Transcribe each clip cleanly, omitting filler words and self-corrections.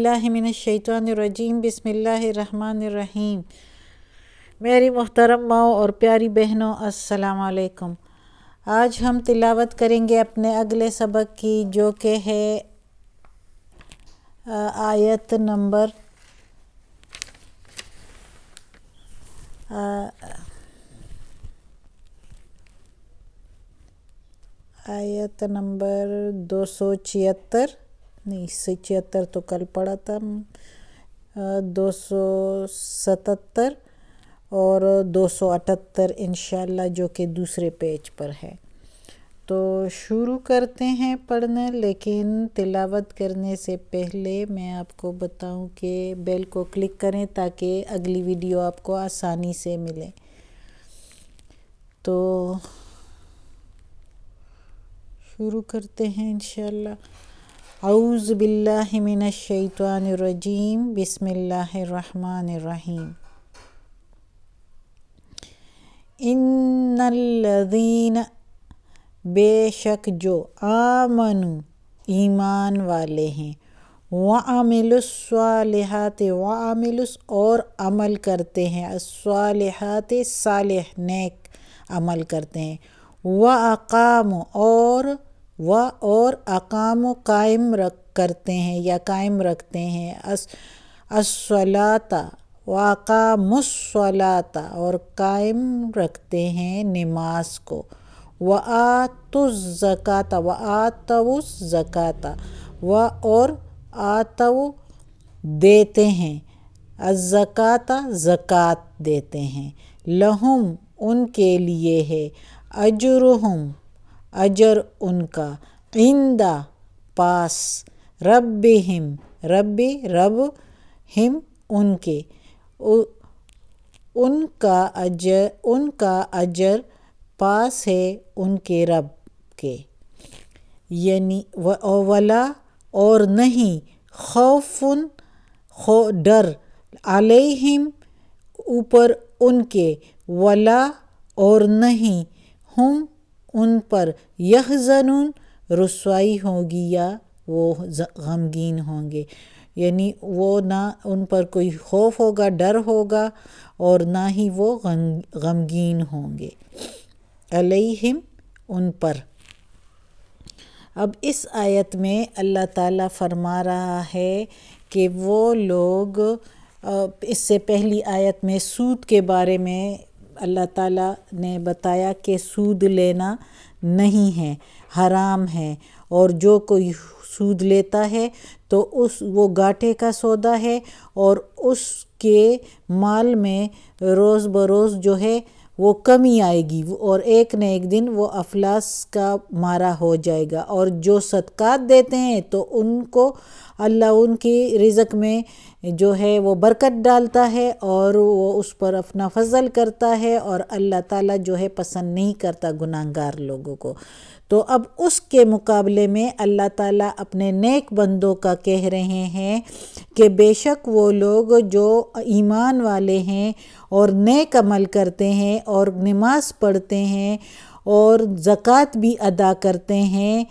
باللہ من الشیطان الرجیم بسم اللہ الرحمن الرحیم۔ میری محترم ماؤں اور پیاری بہنوں، السلام علیکم۔ آج ہم تلاوت کریں گے اپنے اگلے سبق کی، جو کہ ہے آیت نمبر 276 نہیں 76 تو کل پڑھا تھا، 277 اور 278 انشاءاللہ، جو کہ دوسرے پیج پر ہے۔ تو شروع کرتے ہیں پڑھنا، لیکن تلاوت کرنے سے پہلے میں آپ کو بتاؤں کہ بیل کو کلک کریں تاکہ اگلی ویڈیو آپ کو آسانی سے ملے۔ تو شروع کرتے ہیں انشاءاللہ۔ اعوذ باللہ من الشیطان الرجیم بسم اللہ الرحمن الرحیم۔ ان الذین، بے شک جو، آمنوا، ایمان والے ہیں، وعملوا الصالحات، اور عمل کرتے ہیں، الصالحات صالح نیک عمل کرتے ہیں، واقاموا، اور اقاموا قائم کرتے ہیں یا قائم رکھتے ہیں، الصلاۃ، واقاموا الصلاۃ، اور قائم رکھتے ہیں نماز کو، وآتوا الزکاۃ، اور آتوا دیتے ہیں، الزکاۃ زکوٰۃ دیتے ہیں، لہم ان کے لیے ہے، اجرہم اجر ان کا، عند پاس، ربہم رب ان کے، ان کا اجر پاس ہے ان کے رب کے، یعنی ولا، اور نہیں، خوف ڈر، علیہم اوپر ان کے، ولا اور نہیں، ہم ان پر، یحزنون رسوائی ہوگی یا وہ غمگین ہوں گے، یعنی وہ نہ ان پر کوئی خوف ہوگا، ڈر ہوگا، اور نہ ہی وہ غمگین ہوں گے، علیہم ان پر۔ اب اس آیت میں اللہ تعالیٰ فرما رہا ہے کہ وہ لوگ، اس سے پہلی آیت میں سود کے بارے میں اللہ تعالیٰ نے بتایا کہ سود لینا نہیں ہے، حرام ہے، اور جو کوئی سود لیتا ہے تو وہ گھاٹے کا سودا ہے، اور اس کے مال میں روز بروز جو ہے وہ کمی آئے گی، اور ایک نہ ایک دن وہ افلاس کا مارا ہو جائے گا۔ اور جو صدقات دیتے ہیں تو ان کو اللہ ان کی رزق میں جو ہے وہ برکت ڈالتا ہے، اور وہ اس پر اپنا فضل کرتا ہے، اور اللہ تعالیٰ جو ہے پسند نہیں کرتا گناہ گار لوگوں کو۔ تو اب اس کے مقابلے میں اللہ تعالیٰ اپنے نیک بندوں کا کہہ رہے ہیں کہ بے شک وہ لوگ جو ایمان والے ہیں اور نیک عمل کرتے ہیں، اور نماز پڑھتے ہیں، اور زکوٰۃ بھی ادا کرتے ہیں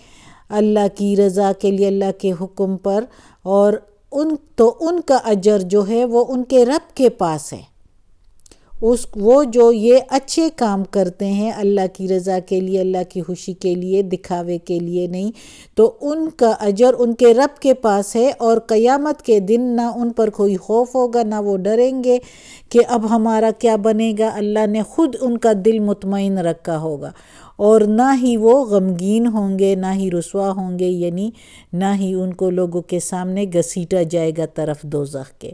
اللہ کی رضا کے لیے، اللہ کے حکم پر، اور ان کا اجر جو ہے وہ ان کے رب کے پاس ہے۔ وہ جو یہ اچھے کام کرتے ہیں اللہ کی رضا کے لیے، اللہ کی خوشی کے لیے، دکھاوے کے لیے نہیں، تو ان کا اجر ان کے رب کے پاس ہے، اور قیامت کے دن نہ ان پر کوئی خوف ہوگا، نہ وہ ڈریں گے کہ اب ہمارا کیا بنے گا، اللہ نے خود ان کا دل مطمئن رکھا ہوگا، اور نہ ہی وہ غمگین ہوں گے، نہ ہی رسوا ہوں گے، یعنی نہ ہی ان کو لوگوں کے سامنے گھسیٹا جائے گا طرف دوزخ کے۔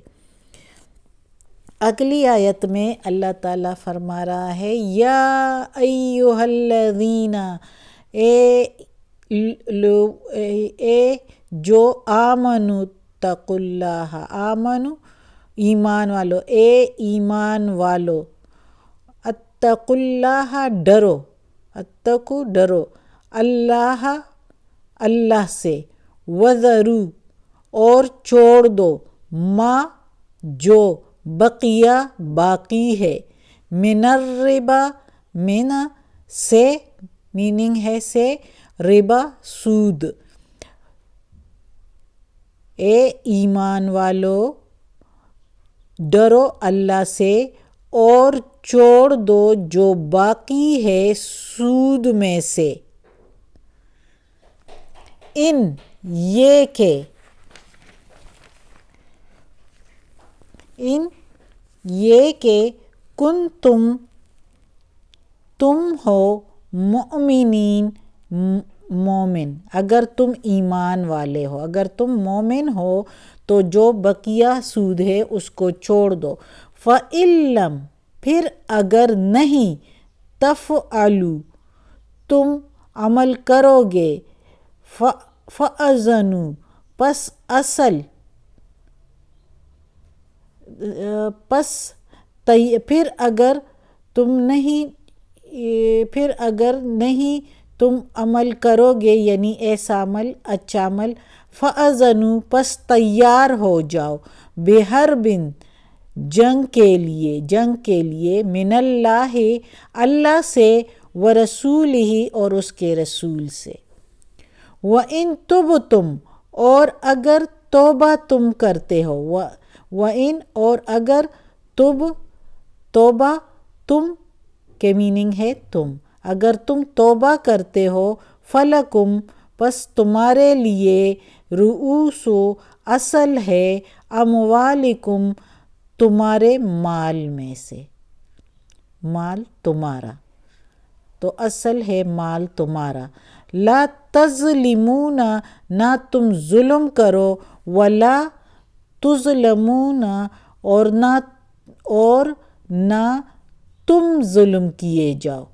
اگلی آیت میں اللہ تعالیٰ فرما رہا ہے، یا ایہا الذین، اے جو، آمنوا اتقوا اللہ، آمنوا ایمان والو، اے ایمان والو، اتقوا اللہ ڈرو، اتقوا ڈرو، اللہ سے، وذروا اور چھوڑ دو، ما جو، بقیہ باقی ہے، من الربا، من سے، میننگ ہے سے، ربا سود، اے ایمان والو ڈرو اللہ سے اور چھوڑ دو جو باقی ہے سود میں سے، ان یہ کہ کن تم ہو مؤمنین مومن، اگر تم ایمان والے ہو، اگر تم مومن ہو تو جو بقیہ سود ہے اس کو چھوڑ دو۔ فَإِن لَم، پھر اگر نہیں، تفعلوا، تم عمل کرو گے، فَأَذَنُوا، پھر اگر نہیں تم عمل کرو گے، یعنی ایسا عمل، اچھا عمل، فَأَذَنُوا، پس تیار ہو جاؤ، بِحَرْبٍ، جنگ کے لیے، من اللہ، اللہ سے، ورسولہ، اور اس کے رسول سے۔ وَإِن تُبْتُمْ، اور اگر توبہ تم کرتے ہو، وَإِن، اور اگر توبہ تم کے میننگ ہے تم، اگر تم توبہ کرتے ہو، فَلَکُمْ، پس تمہارے لیے، رؤوس، اصل ہے، اموالکم، تمہارے مال میں سے، مال تمہارا، تو اصل ہے مال تمہارا، لا تظلمون، نہ تم ظلم کرو، ولا تظلمون، اور نہ تم ظلم کیے جاؤ۔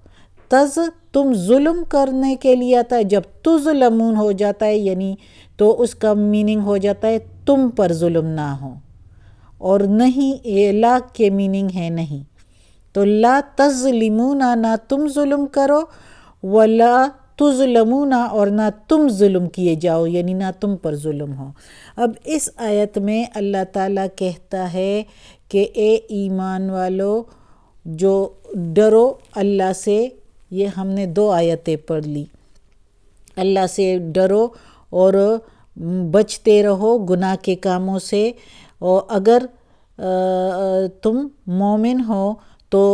تم ظلم کرنے کے لیے آتا ہے، جب تظلمون ہو جاتا ہے یعنی تو اس کا میننگ ہو جاتا ہے تم پر ظلم نہ ہو، اور نہیں، لا کے میننگ ہے نہیں، تو لا تظلمون، نہ تم ظلم کرو، ولا تظلمون، اور نہ تم ظلم کیے جاؤ، یعنی نہ تم پر ظلم ہو۔ اب اس آیت میں اللہ تعالیٰ کہتا ہے کہ اے ایمان والو جو ڈرو اللہ سے، یہ ہم نے 2 آیتیں پڑھ لی، اللہ سے ڈرو اور بچتے رہو گناہ کے کاموں سے، اور اگر تم مومن ہو تو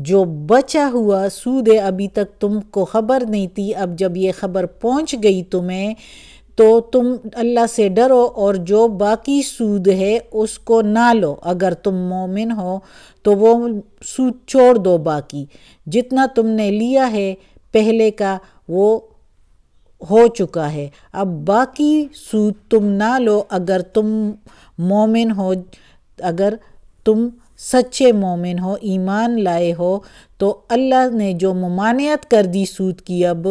جو بچا ہوا سود ہے، ابھی تک تم کو خبر نہیں تھی، اب جب یہ خبر پہنچ گئی تمہیں تو تم اللہ سے ڈرو اور جو باقی سود ہے اس کو نہ لو، اگر تم مومن ہو تو وہ سود چھوڑ دو، باقی جتنا تم نے لیا ہے پہلے کا وہ ہو چکا ہے، اب باقی سود تم نہ لو، اگر تم مومن ہو، اگر تم سچے مومن ہو، ایمان لائے ہو، تو اللہ نے جو ممانعت کر دی سود کی، اب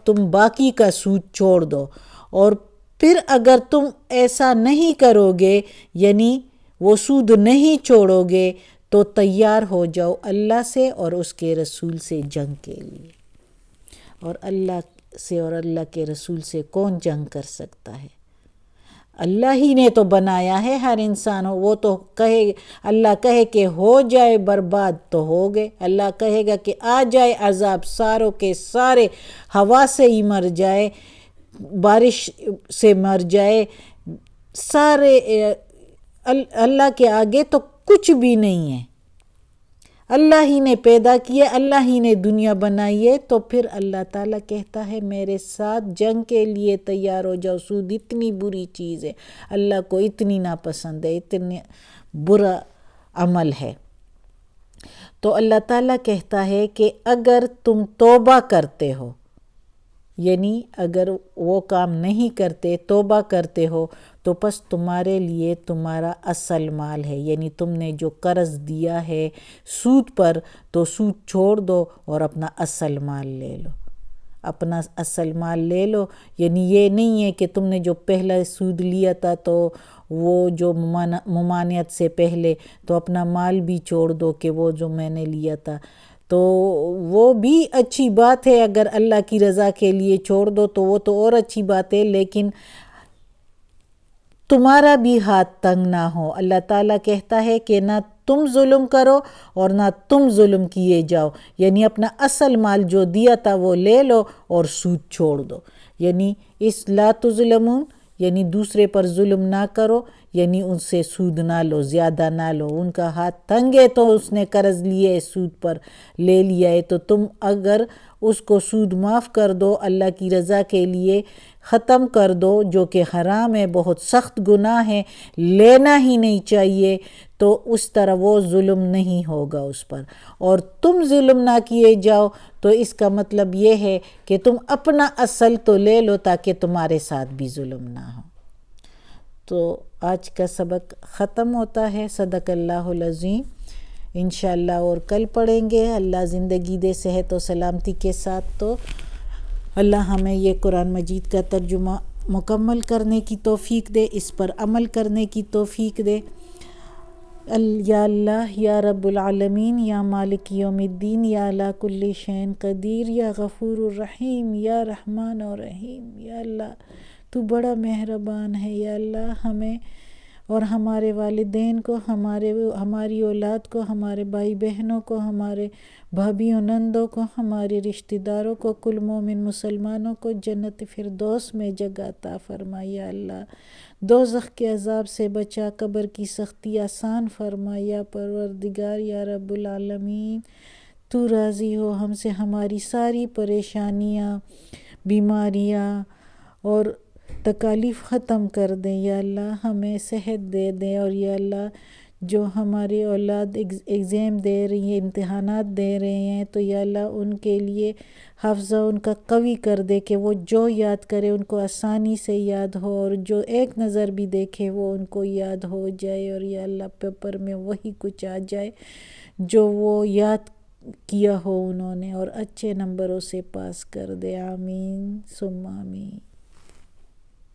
تم باقی کا سود چھوڑ دو، اور پھر اگر تم ایسا نہیں کرو گے، یعنی وہ سود نہیں چھوڑو گے، تو تیار ہو جاؤ اللہ سے اور اس کے رسول سے جنگ کے لیے، اور اللہ سے اور اللہ کے رسول سے کون جنگ کر سکتا ہے؟ اللہ ہی نے تو بنایا ہے ہر انسان ہو، وہ تو اللہ کہے کہ ہو جائے برباد تو ہو گئے، اللہ کہے گا کہ آ جائے عذاب، ساروں کے سارے ہوا سے ہی مر جائے، بارش سے مر جائے، سارے اللہ کے آگے تو کچھ بھی نہیں ہے، اللہ ہی نے پیدا کیا، اللہ ہی نے دنیا بنائی ہے، تو پھر اللہ تعالیٰ کہتا ہے میرے ساتھ جنگ کے لیے تیار ہو جاؤ۔ سود اتنی بری چیز ہے، اللہ کو اتنی ناپسند ہے، اتنی برا عمل ہے، تو اللہ تعالیٰ کہتا ہے کہ اگر تم توبہ کرتے ہو، یعنی اگر وہ کام نہیں کرتے، توبہ کرتے ہو، تو پس تمہارے لیے تمہارا اصل مال ہے، یعنی تم نے جو قرض دیا ہے سود پر، تو سود چھوڑ دو اور اپنا اصل مال لے لو، اپنا اصل مال لے لو، یعنی یہ نہیں ہے کہ تم نے جو پہلا سود لیا تھا تو وہ جو ممانعت سے پہلے، تو اپنا مال بھی چھوڑ دو کہ وہ جو میں نے لیا تھا، تو وہ بھی اچھی بات ہے، اگر اللہ کی رضا کے لیے چھوڑ دو تو وہ تو اور اچھی بات ہے، لیکن تمہارا بھی ہاتھ تنگ نہ ہو۔ اللہ تعالیٰ کہتا ہے کہ نہ تم ظلم کرو اور نہ تم ظلم کیے جاؤ، یعنی اپنا اصل مال جو دیا تھا وہ لے لو اور سود چھوڑ دو، یعنی اس لا تظلمون یعنی دوسرے پر ظلم نہ کرو، یعنی ان سے سود نہ لو، زیادہ نہ لو۔ ان کا ہاتھ تنگ ہے تو اس نے قرض لیے، سود پر لے لیا ہے، تو تم اگر اس کو سود معاف کر دو، اللہ کی رضا کے لیے ختم کر دو، جو کہ حرام ہے، بہت سخت گناہ ہے، لینا ہی نہیں چاہیے، تو اس طرح وہ ظلم نہیں ہوگا اس پر۔ اور تم ظلم نہ کیے جاؤ، تو اس کا مطلب یہ ہے کہ تم اپنا اصل تو لے لو تاکہ تمہارے ساتھ بھی ظلم نہ ہو۔ تو آج کا سبق ختم ہوتا ہے۔ صدق اللہ العظیم۔ انشاءاللہ اور کل پڑھیں گے، اللہ زندگی دے صحت و سلامتی کے ساتھ۔ تو اللہ ہمیں یہ قرآن مجید کا ترجمہ مکمل کرنے کی توفیق دے، اس پر عمل کرنے کی توفیق دے۔ یا اللہ، یا رب العالمین، یا مالک یوم الدین، یا علی کل شیء قدیر، یا غفور الرحیم، یا رحمان اور رحیم۔ یا اللہ تو بڑا مہربان ہے۔ یا اللہ ہمیں اور ہمارے والدین کو، ہماری اولاد کو، ہمارے بھائی بہنوں کو، ہمارے بھابھیوں نندوں کو، ہمارے رشتہ داروں کو، کل مومن مسلمانوں کو جنت فردوس میں جگہ عطا فرما۔ یا اللہ دوزخ کے عذاب سے بچا، قبر کی سختی آسان فرما۔ یا پروردگار، یا رب العالمین، تو راضی ہو ہم سے، ہماری ساری پریشانیاں، بیماریاں اور تکالیف ختم کر دیں۔ یا اللہ ہمیں صحت دے دیں، اور یا اللہ جو ہماری اولاد ایگزام دے رہی ہیں، امتحانات دے رہے ہیں، تو یا اللہ ان کے لیے حافظہ ان کا قوی کر دے کہ وہ جو یاد کرے ان کو آسانی سے یاد ہو، اور جو ایک نظر بھی دیکھے وہ ان کو یاد ہو جائے، اور یا اللہ پیپر میں وہی کچھ آ جائے جو وہ یاد کیا ہو انہوں نے، اور اچھے نمبروں سے پاس کر دے۔ آمین ثم آمین۔